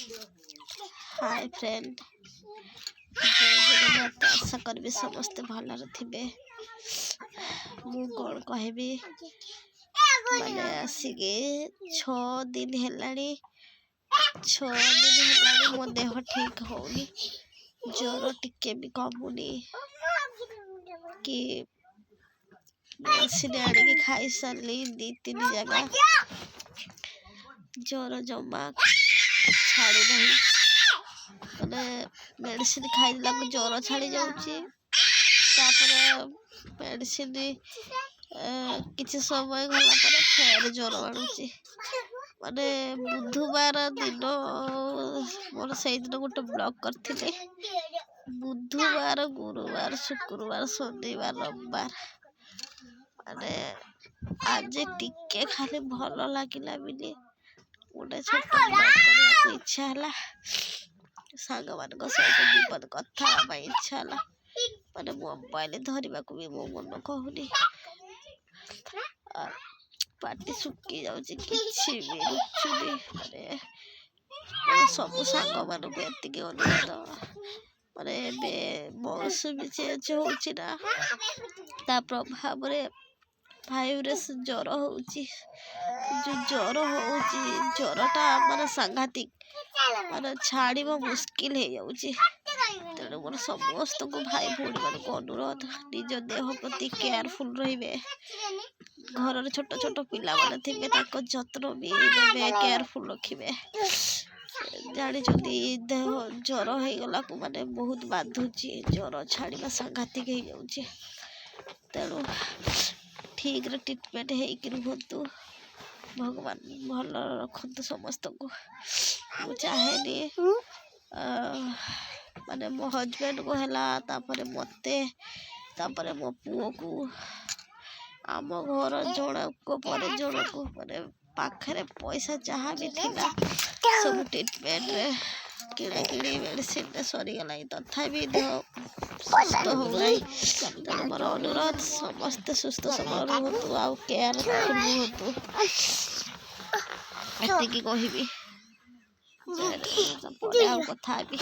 Hi friend, जय जगन्नाथ। आशा करी समस्ते भलरे थे। मु कौन कहबी माने आसिके 6 दिन हेलानी 6 दिन हेलानी मो देह ठीक होनी। ज्वर टिके भी कमुनी कि मेडिसिन आनिकी खाई सारी 2-3 जगह ज्वर जमा छाड़ी नहीं। मैंने मेडिसिन खाइला ज्वर छाड़ी जाऊँची। मेडिसिन किसी समय गला पर फेर ज्वर आणुची। माने बुधवार दिन मोर से दिन गोटे ब्लॉक करथिले। बुधवार गुरुवार शुक्रवार शनिवार रविवार माने आज टिके खाली भल लगिला बिली गोटे छोट ब्लॉग करने इच्छा है। सांग मान सहित विपद कथा इच्छा है। माने मोबाइल धरने को भी मो मन कहूनी। पाटी सुखी जाऊँगी किसी भी रुचुनी। माने सब सांग मान को एतिक अनुरोध माने बयस भी चेंज होची ना ता प्रभाव रे भाइरस ज्वर होची। जो ज्वर होची ज्वरटा माने सांघातिक माने छाड़िबा मुश्किल हो जाऊँची। तेणु मोर समस्त को भाई भौणी मान को अनुरोध निज देह प्रति केयरफुल रहिबे। घर छोट छोट पिला माने थिबे ताको जत्न भी नेबे केयरफुल रखिबे। जानी देह ज्वर हो गला को माने बहुत बाधुची। ज्वर छाड़िबा सांघातिक हो जाऊँची। तेणु ठीक रे ट्रीटमेंट हेकि रुहतु। भगवान भल रखतु समस्त को। मु चाहेनी माने मो हजबैंड को हैला तापरे मते तापरे मो पुओ को आम घर जणक पर जणक माने पाखरे पैसा जहाँ भी थिला सब ट्रीटमेंट रे किणे किणी मेडिसिन रे सरी गला। तथापि देह सुस्थ हो गई। तेणु मोर अनुरोध समस्त सुस्थ सबल रुहतु आउ केयरफुल रुहतु एतिकी कहबी। जय जगन्नाथ। आउ कथा हेबी।